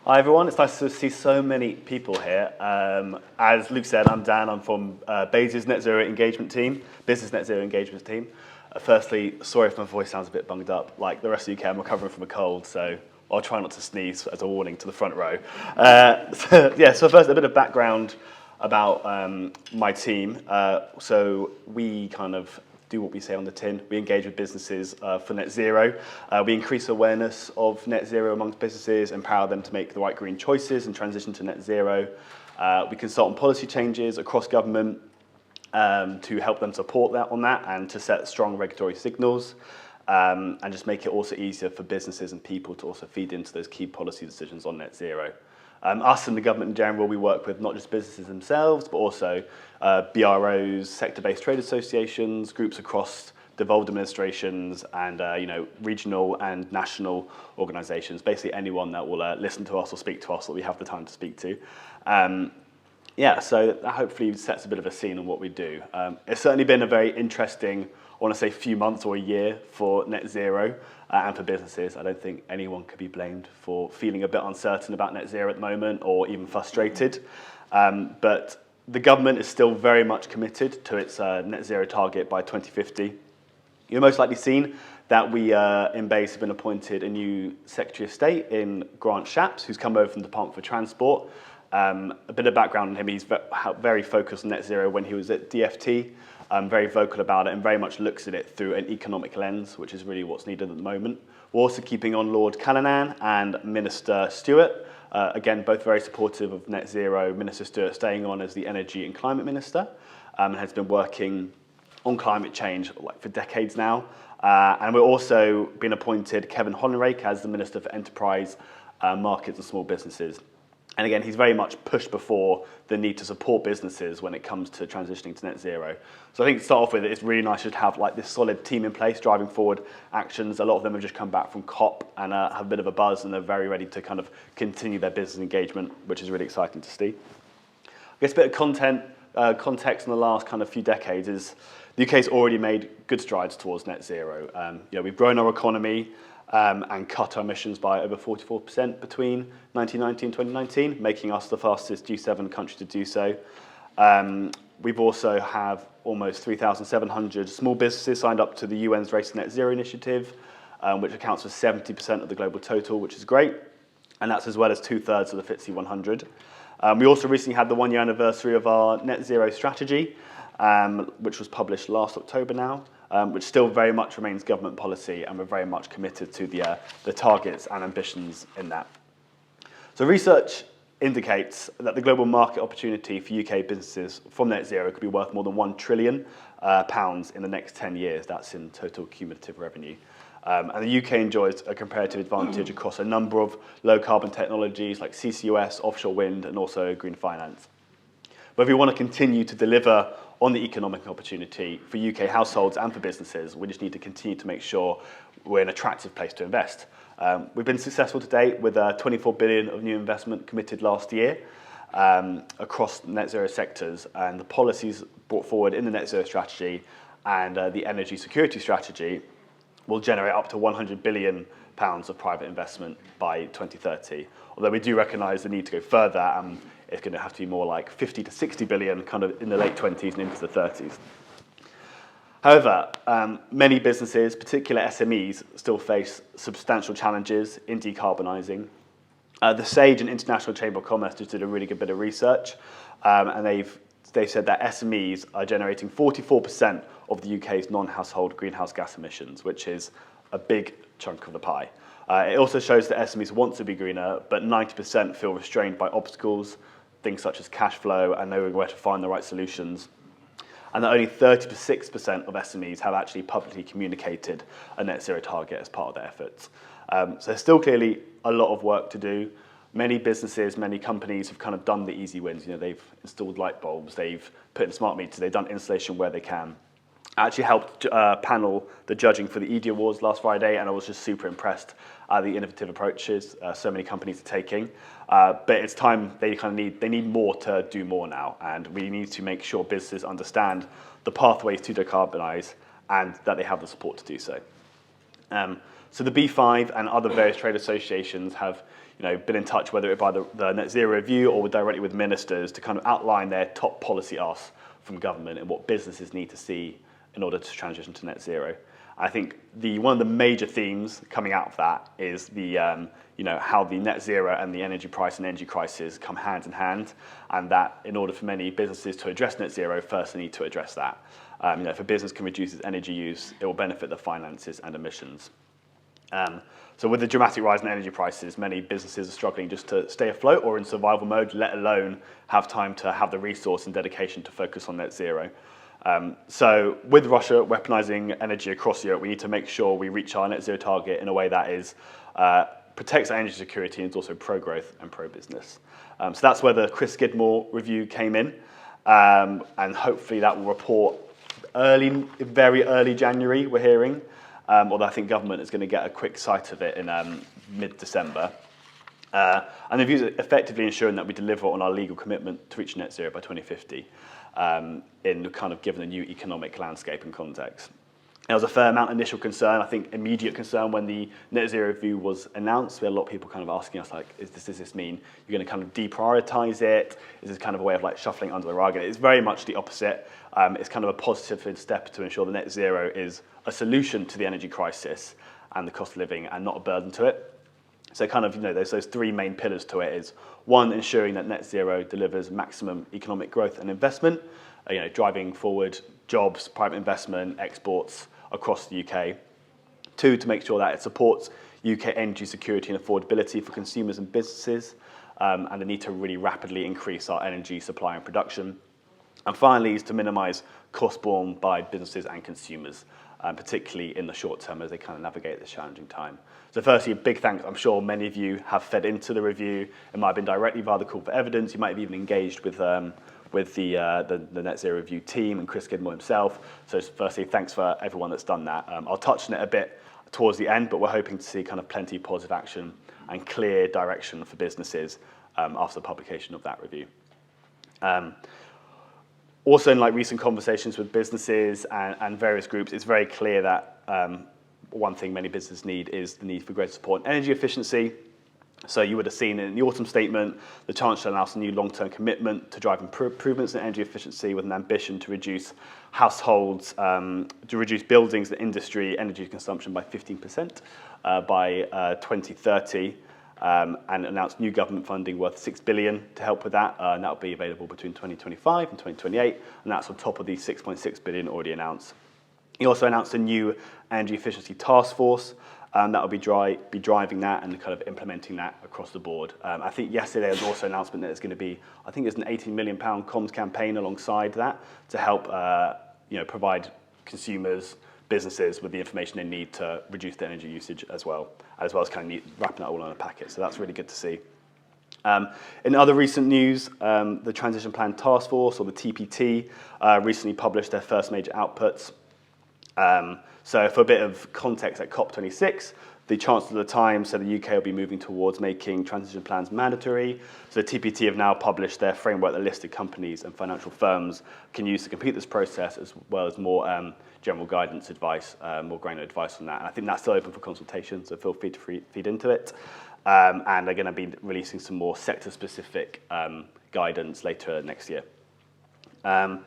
Hi everyone, it's nice to see so many people here. As Luke said, I'm Dan, I'm from BEIS' Net Zero Engagement team, Business Net Zero Engagement team. Firstly, sorry if my voice sounds a bit bunged up. Like the rest of the UK, I'm recovering from a cold, so I'll try not to sneeze as a warning to the front row. So first, a bit of background about my team. So we kind of do what we say on the tin. We engage with businesses for net zero. We increase awareness of net zero amongst businesses, empower them to make the right green choices and transition to net zero. We consult on policy changes across government to help them support that and to set strong regulatory signals and just make it also easier for businesses and people to also feed into those key policy decisions on net zero. Us and the government in general, we work with not just businesses themselves, but also BROs, sector-based trade associations, groups across devolved administrations, and regional and national organisations. Basically, anyone that will listen to us or speak to us that we have the time to speak to. So that hopefully sets a bit of a scene on what we do. It's certainly been a very interesting, I want to say, few months or a year for net zero and for businesses. I don't think anyone could be blamed for feeling a bit uncertain about net zero at the moment or even frustrated. But the government is still very much committed to its net zero target by 2050. You've most likely seen that we in BEIS have been appointed a new Secretary of State in Grant Shapps, who's come over from the Department for Transport. A bit of background on him, he's very focused on net zero when he was at DFT. Very vocal about it and very much looks at it through an economic lens, which is really what's needed at the moment. We're also keeping on Lord Callanan and Minister Stewart. Again, both very supportive of net zero. Minister Stewart staying on as the Energy and Climate Minister and has been working on climate change for decades now. And we're also been appointed Kevin Hollenrake as the Minister for Enterprise, Markets and Small Businesses. And again, he's very much pushed before the need to support businesses when it comes to transitioning to net zero. So I think to start off with, it's really nice to have this solid team in place driving forward actions. A lot of them have just come back from COP and have a bit of a buzz, and they're very ready to kind of continue their business engagement, which is really exciting to see. I guess a bit of context in the last kind of few decades is the UK's already made good strides towards net zero. We've grown our economy and cut our emissions by over 44% between 1990 and 2019, making us the fastest G7 country to do so. We've also have almost 3,700 small businesses signed up to the UN's Race to Net Zero initiative, which accounts for 70% of the global total, which is great. And that's as well as 2/3 of the FTSE 100. We also recently had the 1-year anniversary of our net zero strategy, which was published last October now. Which still very much remains government policy, and we're very much committed to the targets and ambitions in that. So research indicates that the global market opportunity for UK businesses from net zero could be worth more than £1 trillion in the next 10 years. That's in total cumulative revenue. And the UK enjoys a comparative advantage across a number of low carbon technologies like CCUS, offshore wind, and also green finance. But if we want to continue to deliver on the economic opportunity for UK households and for businesses, we just need to continue to make sure we're an attractive place to invest. We've been successful to date with 24 billion of new investment committed last year across net zero sectors, and the policies brought forward in the net zero strategy and the energy security strategy will generate up to £100 billion of private investment by 2030. Although we do recognise the need to go further, it's going to have to be more like 50 to 60 billion kind of in the late 20s and into the 30s. However, many businesses, particularly SMEs, still face substantial challenges in decarbonising. The SAGE and International Chamber of Commerce just did a really good bit of research, and they've said that SMEs are generating 44% of the UK's non-household greenhouse gas emissions, which is a big chunk of the pie. It also shows that SMEs want to be greener, but 90% feel restrained by obstacles, things such as cash flow and knowing where to find the right solutions. And that only 36% of SMEs have actually publicly communicated a net zero target as part of their efforts. So there's still clearly a lot of work to do. Many businesses, many companies have kind of done the easy wins. They've installed light bulbs, they've put in smart meters, they've done installation where they can. I actually helped panel the judging for the edie Awards last Friday, and I was just super impressed at the innovative approaches so many companies are taking. But it's time they need more to do more now, and we need to make sure businesses understand the pathways to decarbonise and that they have the support to do so. So the B5 and other various trade associations have been in touch, whether it by the Net Zero Review or directly with ministers, to kind of outline their top policy asks from government and what businesses need to see in order to transition to net zero. I think one of the major themes coming out of that is the how the net zero and the energy price and energy crisis come hand in hand, and that in order for many businesses to address net zero, first they need to address that. If a business can reduce its energy use, it will benefit the finances and emissions. So with the dramatic rise in energy prices, many businesses are struggling just to stay afloat or in survival mode, let alone have time to have the resource and dedication to focus on net zero. So with Russia weaponizing energy across Europe, we need to make sure we reach our net zero target in a way that is protects our energy security and is also pro-growth and pro-business. So that's where the Chris Skidmore review came in, and hopefully that will report very early January, we're hearing. Although I think government is going to get a quick sight of it in mid-December. And the view is effectively ensuring that we deliver on our legal commitment to reach net zero by 2050, in kind of given the new economic landscape and context. There was a fair amount of initial concern, I think immediate concern when the net zero review was announced. We had a lot of people kind of asking us, like, does this mean you're going to kind of deprioritize it? Is this kind of a way of like shuffling under the rug? And it's very much the opposite. It's kind of a positive step to ensure the net zero is a solution to the energy crisis and the cost of living and not a burden to it. So kind of, there's those three main pillars to it is, one, ensuring that net zero delivers maximum economic growth and investment, driving forward jobs, private investment, exports across the UK. Two, to make sure that it supports UK energy security and affordability for consumers and businesses, and the need to really rapidly increase our energy supply and production. And finally, is to minimise costs borne by businesses and consumers, particularly in the short term as they kind of navigate this challenging time. So firstly, a big thanks. I'm sure many of you have fed into the review. It might have been directly via the call for evidence. You might have even engaged with the Net Zero Review team and Chris Skidmore himself. So firstly, thanks for everyone that's done that. I'll touch on it a bit towards the end, but we're hoping to see kind of plenty of positive action and clear direction for businesses after the publication of that review. Also, in recent conversations with businesses and various groups, it's very clear that one thing many businesses need is the need for greater support in energy efficiency. So you would have seen in the autumn statement, the Chancellor announced a new long-term commitment to drive improvements in energy efficiency with an ambition to reduce households, to reduce buildings and industry energy consumption by 15% by 2030. And announced new government funding worth $6 billion to help with that, and that will be available between 2025 and 2028, and that's on top of the $6.6 billion already announced. He also announced a new energy efficiency task force that will be driving that and kind of implementing that across the board. I think yesterday there was also an announcement that there's going to be, I think there's an £18 million comms campaign alongside that to help provide consumers, businesses with the information they need to reduce their energy usage as well as kind of wrapping that all in a packet. So that's really good to see. In other recent news, the Transition Plan Task Force, or the TPT, recently published their first major outputs. So for a bit of context, at COP26, the Chancellor of the time said the UK will be moving towards making transition plans mandatory. So the TPT have now published their framework that listed companies and financial firms can use to complete this process, as well as more general guidance advice, more granular advice on that. And I think that's still open for consultation, so feel free to feed into it. And they're going to be releasing some more sector-specific guidance later next year. So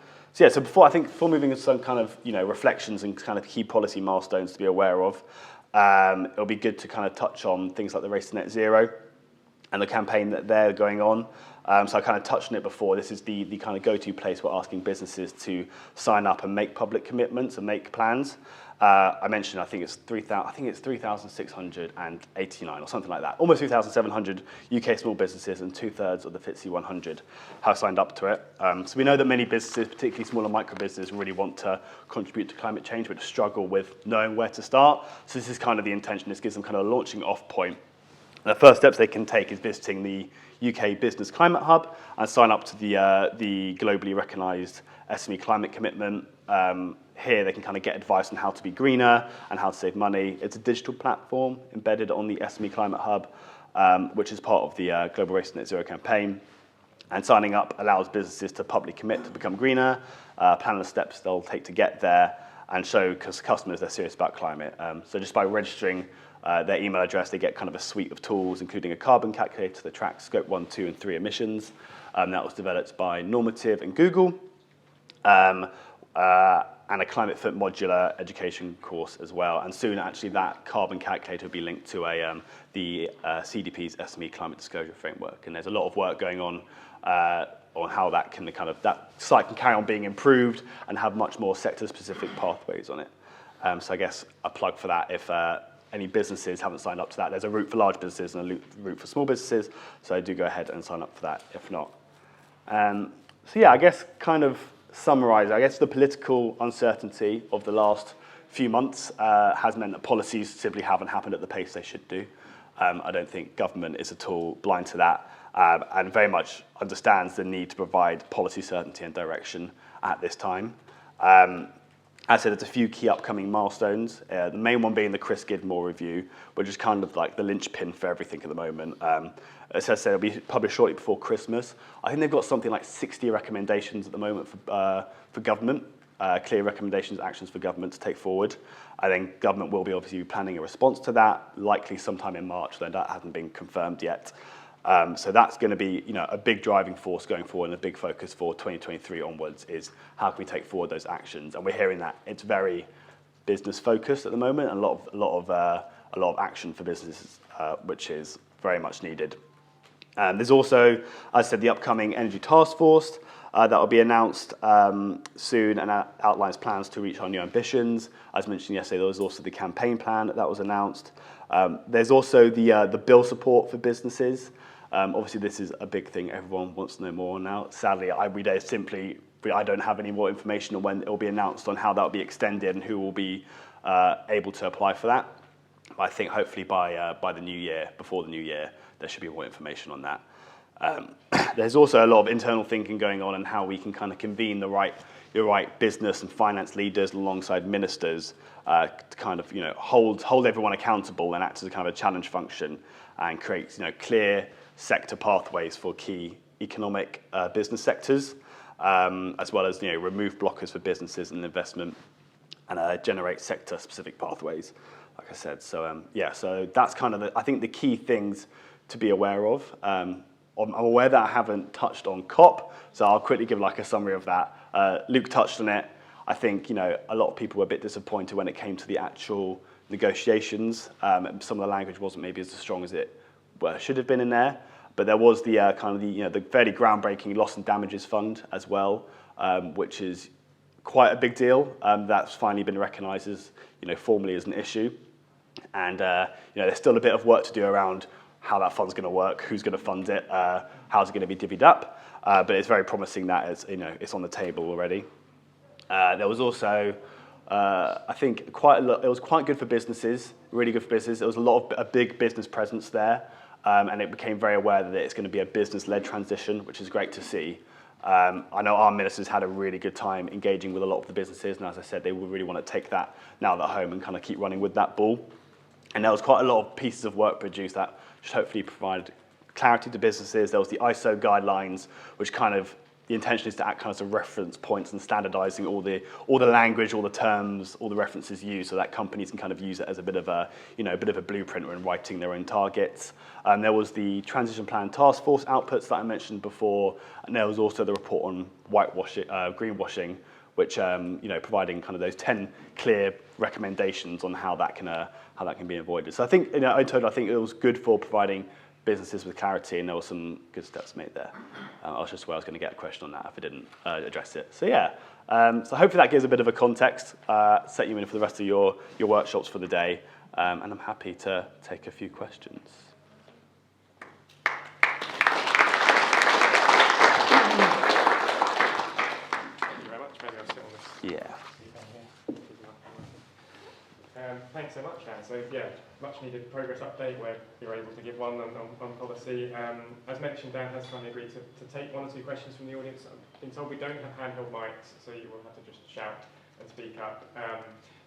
before moving into some kind of reflections and kind of key policy milestones to be aware of, it'll be good to kind of touch on things like the Race to Net Zero and the campaign that they're going on. So I kind of touched on it before. This is the kind of go-to place we're asking businesses to sign up and make public commitments and make plans. I mentioned, I think it's 3,689 or something like that. Almost 3,700 UK small businesses and 2/3 of the FTSE 100 have signed up to it. So we know that many businesses, particularly small and micro businesses, really want to contribute to climate change, but struggle with knowing where to start. So this is kind of the intention. This gives them kind of a launching off point. And the first steps they can take is visiting the UK Business Climate Hub and sign up to the globally recognised SME climate commitment. Here they can kind of get advice on how to be greener and how to save money. It's a digital platform embedded on the SME Climate Hub, which is part of the Global Race to Net Zero campaign. And signing up allows businesses to publicly commit to become greener, plan the steps they'll take to get there, and show customers they're serious about climate. So just by registering their email address, they get kind of a suite of tools, including a carbon calculator that tracks Scope 1, 2, and 3 emissions. That was developed by Normative and Google. And a climate fit modular education course as well. And soon, actually, that carbon calculator will be linked to the CDP's SME climate disclosure framework. And there's a lot of work going on how that can that site can carry on being improved and have much more sector-specific pathways on it. So I guess a plug for that if any businesses haven't signed up to that. There's a route for large businesses and a route for small businesses. So do go ahead and sign up for that if not. So yeah, I guess kind of summarize, I guess the political uncertainty of the last few months has meant that policies simply haven't happened at the pace they should do. I don't think government is at all blind to that and very much understands the need to provide policy certainty and direction at this time. As I said, there's a few key upcoming milestones, the main one being the Chris Gidmore review, which is kind of like the linchpin for everything at the moment. As I said, it'll be published shortly before Christmas. I think they've got something like 60 recommendations at the moment for government, clear recommendations, actions for government to take forward. I think government will be obviously planning a response to that, likely sometime in March, though that hasn't been confirmed yet. So that's going to be a big driving force going forward, and a big focus for 2023 onwards is how can we take forward those actions. And we're hearing that it's very business focused at the moment, and a lot of action for businesses, which is very much needed. There's also, as I said, the upcoming Energy Task Force that will be announced soon and outlines plans to reach our new ambitions. As mentioned yesterday, there was also the campaign plan that was announced. There's also the bill support for businesses. Obviously, this is a big thing. Everyone wants to know more now. Sadly, I don't have any more information on when it will be announced on how that will be extended and who will be able to apply for that. But I think hopefully by the new year, before the new year, there should be more information on that. There's also a lot of internal thinking going on and how we can kind of convene the right business and finance leaders alongside ministers to kind of hold everyone accountable and act as a kind of a challenge function and create clear sector pathways for key economic business sectors, as well as remove blockers for businesses and investment and generate sector-specific pathways, like I said. So so that's kind of I think the key things to be aware of. I'm aware that I haven't touched on COP, so I'll quickly give like a summary of that. Luke touched on it. I think a lot of people were a bit disappointed when it came to the actual negotiations. Some of the language wasn't maybe as strong as it should have been in there, but there was the the fairly groundbreaking loss and damages fund as well, which is quite a big deal. That's finally been recognised as formally as an issue, and there's still a bit of work to do around how that fund's going to work, who's going to fund it, how's it going to be divvied up. But it's very promising that it's on the table already. There was also, I think, it was quite good for businesses, really good for business. There was a big business presence there, and it became very aware that it's going to be a business-led transition, which is great to see. I know our ministers had a really good time engaging with a lot of the businesses, and as I said, they will really want to take that now they're home and kind of keep running with that ball. And there was quite a lot of pieces of work produced that should hopefully provide clarity to businesses. There was the ISO guidelines, which kind of, the intention is to act kind of as a reference points and standardizing all the language, all the terms, all the references used, so that companies can kind of use it as a bit of a blueprint when writing their own targets. There was the transition plan task force outputs that I mentioned before, and there was also the report on greenwashing, which providing kind of those 10 clear recommendations on how that can be avoided. So I think in total, I think it was good for providing businesses with clarity, and there were some good steps made there. I was just where I was going to get a question on that if I didn't address it. So yeah, so hopefully that gives a bit of a context, set you in for the rest of your workshops for the day, and I'm happy to take a few questions. Yeah. Thanks so much, Dan. So yeah, much needed progress update where you're able to give one on policy. As mentioned, Dan has kindly agreed to take 1 or 2 questions from the audience. I've been told we don't have handheld mics, so you will have to just shout and speak up.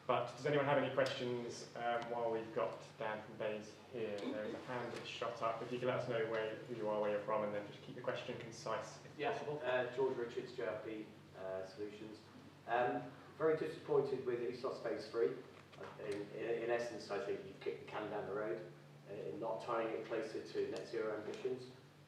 But does anyone have any questions while we've got Dan from BEIS here? There is a hand that's shot up. If you can let us know who you are, where you're from, and then just keep the question concise if possible. George Richards, JRP Solutions. Very disappointed with ESOS Phase 3. I In essence, I think you kick the can down the road in not tying it closer to net zero ambitions.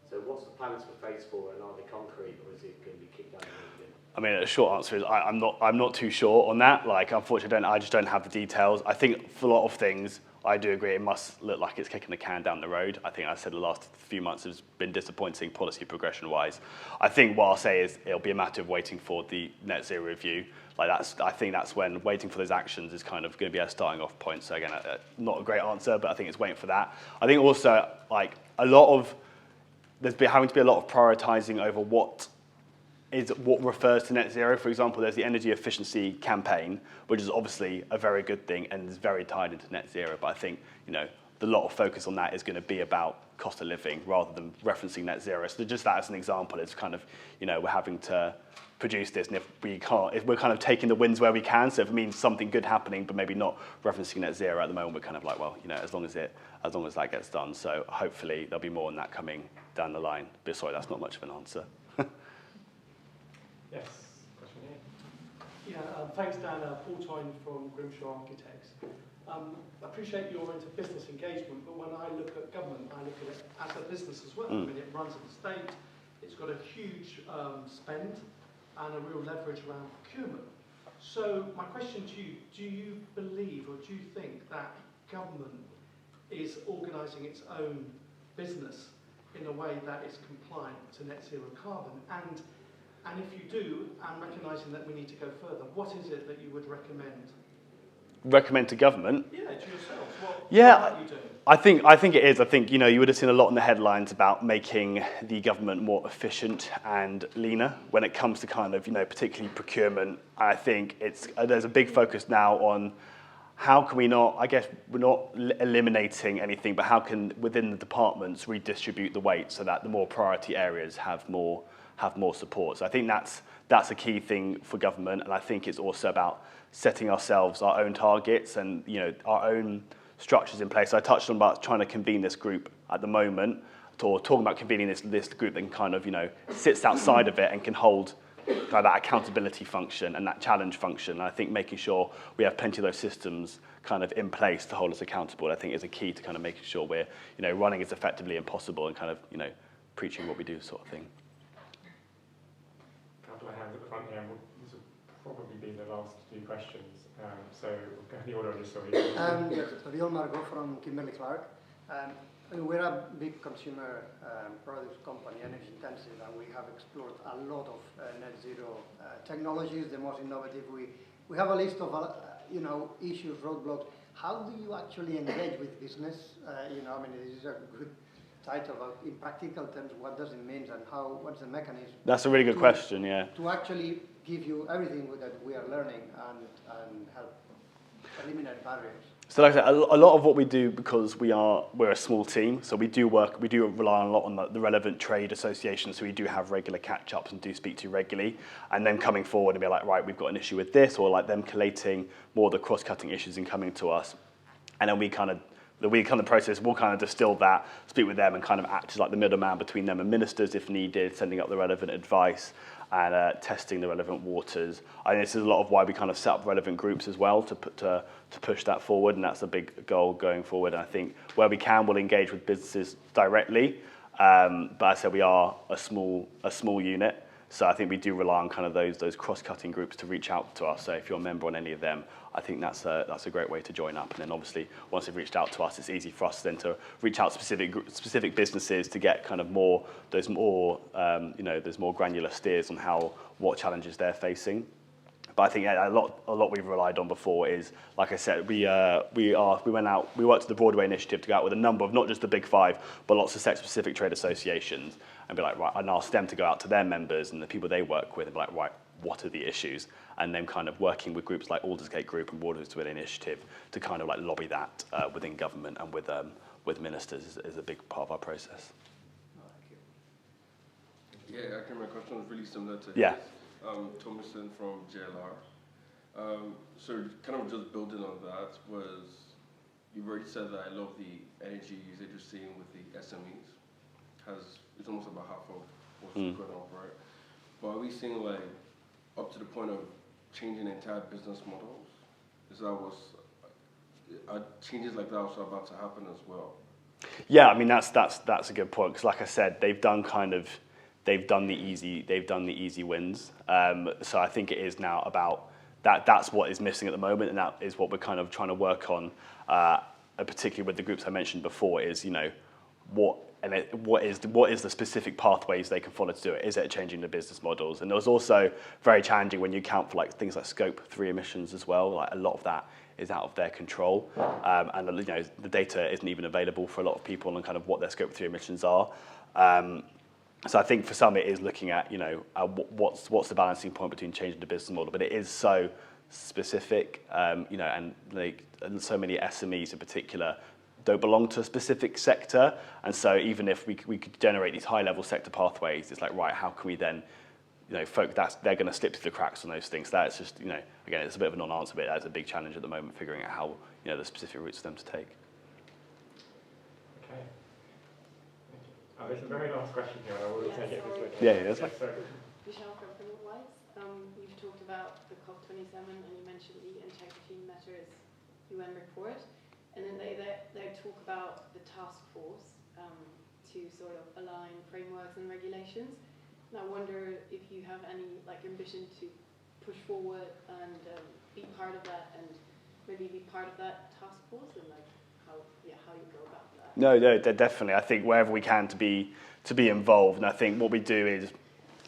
So what's the plans for phase 4, and are they concrete, or is it going to be kicked down the road again? I mean, the short answer is I'm not too sure on that. Like, unfortunately, I just don't have the details. I think for a lot of things, I do agree it must look like it's kicking the can down the road. I think I said the last few months has been disappointing policy progression-wise. I think what I'll say is it'll be a matter of waiting for the net zero review. Like I think that's when waiting for those actions is kind of going to be a starting off point. So again, not a great answer, but I think it's waiting for that. I think also like there's been having to be a lot of prioritizing over what refers to net zero. For example, there's the energy efficiency campaign, which is obviously a very good thing and is very tied into net zero. But I think the lot of focus on that is going to be about cost of living rather than referencing net zero. So just that as an example, it's kind of we're having to produce this, and if we're kind of taking the wins where we can. So if it means something good happening, but maybe not referencing net zero at the moment, we're kind of like, well, as long as that gets done. So hopefully there'll be more on that coming down the line. But sorry, that's not much of an answer. Yes, question here. Yeah, thanks, Dan. Paul Tyne from Grimshaw Architects. I appreciate you're into business engagement, but when I look at government, I look at it as a business as well. I mean, it runs at the state, it's got a huge spend and a real leverage around procurement. So my question to you, do you believe or do you think that government is organising its own business in a way that is compliant to net zero carbon? And if you do, and recognising that we need to go further, what is it that you would recommend? Recommend to government? Yeah, to yourselves. What are you doing? I think it is. I think you would have seen a lot in the headlines about making the government more efficient and leaner when it comes to kind of particularly procurement. I think there's a big focus now on how can we not, I guess we're not eliminating anything, but how can within the departments redistribute the weight so that the more priority areas have more support. So I think that's a key thing for government, and I think it's also about setting ourselves our own targets and our own structures in place. So I touched on about trying to convene this group at the moment, or talking about convening this group that can kind of sits outside of it and can hold kind of that accountability function and that challenge function. And I think making sure we have plenty of those systems kind of in place to hold us accountable, I think is a key to kind of making sure we're running as effectively as possible and kind of preaching what we do sort of thing. Couple of hands at the front here, and this will probably be the last few questions. So we'll go in the order of your story. Yes, Rion Margot from Kimberly-Clark. We're a big consumer products company, energy intensive, and we have explored a lot of net zero technologies, the most innovative. We have a list of issues, roadblocks. How do you actually engage with business? I mean, this is a good title, but in practical terms, what does it mean and what's the mechanism? That's a really good question, yeah. To actually give you everything that we are learning and help eliminate barriers. So like I said, a lot of what we do, because we're a small team, so we do rely a lot on the relevant trade associations, so we do have regular catch-ups and do speak to regularly, and then coming forward and be like, right, we've got an issue with this, or like them collating more of the cross-cutting issues and coming to us, and then the process, we'll kind of distill that, speak with them, and kind of act as like the middleman between them and ministers if needed, sending up the relevant advice and testing the relevant waters. I think this is a lot of why we kind of set up relevant groups as well to push that forward, and that's a big goal going forward. And I think where we can, we'll engage with businesses directly, but as I said, we are a small unit. So I think we do rely on kind of those cross-cutting groups to reach out to us. So if you're a member on any of them, I think that's a great way to join up. And then obviously, once they've reached out to us, it's easy for us then to reach out to specific businesses to get kind of there's more granular steers on what challenges they're facing. But I think a lot we've relied on before is, like I said, we worked with the Broadway Initiative to go out with a number of not just the big five, but lots of sector-specific trade associations, and be like, right, and ask them to go out to their members and the people they work with and be like, right, what are the issues? And then kind of working with groups like Aldersgate Group and Broadway Initiative to kind of like lobby that within government and with ministers is a big part of our process. Yeah, actually my question was really similar to his. Yeah. Thomason from JLR. So kind of just building on that was, you've already said that a lot of the energy usage you're seeing with the SMEs it's almost about half of what's going on, right? But are we seeing like up to the point of changing entire business models? Is that what's are changes like that also about to happen as well? Yeah, I mean that's a good point, because like I said, they've done the easy wins. So I think it is now about that. That's what is missing at the moment, and that is what we're kind of trying to work on, particularly with the groups I mentioned before. Is what is the specific pathways they can follow to do it? Is it changing the business models? And it was also very challenging when you account for like things like scope 3 emissions as well. Like a lot of that is out of their control, and the data isn't even available for a lot of people on kind of what their scope 3 emissions are. So I think for some it is looking at what's the balancing point between changing the business model, but it is so specific, and so many SMEs in particular don't belong to a specific sector, and so even if we could generate these high-level sector pathways, it's like, right, how can we then, folk they're going to slip through the cracks on those things. That's just, again, it's a bit of a non-answer, but that's a big challenge at the moment, figuring out how, the specific routes for them to take. Okay. There's a very last question here, and I will take it this way. Yeah, that's fine. Michelle from BEIS. You've talked about the COP27, and you mentioned the Integrity Matters UN report. And then they talk about the task force to sort of align frameworks and regulations. And I wonder if you have any ambition to push forward and be part of that, and maybe be part of that task force, and how you go about that. No, definitely. I think wherever we can to be involved, and I think what we do is,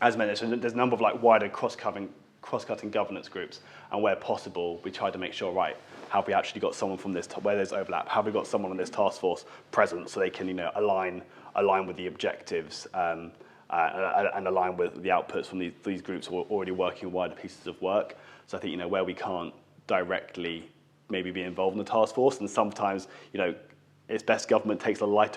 as mentioned, there's a number of wider cross-cutting governance groups, and where possible, we try to make sure, right, have we actually got someone from this, where there's overlap, have we got someone on this task force present so they can, align with the objectives and align with the outputs from these groups who are already working on wider pieces of work. So I think, where we can't directly maybe be involved in the task force, and sometimes, it's best government takes a light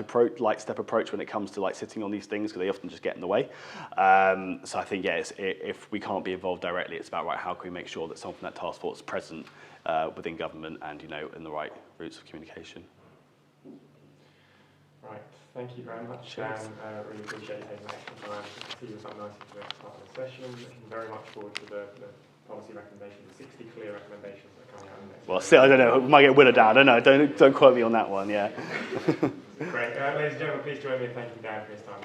step approach when it comes to sitting on these things, because they often just get in the way. So I think, if we can't be involved directly, it's about, right, how can we make sure that someone from that task force is present within government and, in the right routes of communication. Right, thank you very much, Dan. Really appreciate you taking the extra time to see us up nicely for the next part of the session. Looking very much forward to the policy recommendations, the 60 clear recommendations that are coming out in the next Well, I don't know, we might get Willa down, I don't know, don't quote me on that one, yeah. Great. Ladies and gentlemen, please join me in thanking Dan for his time.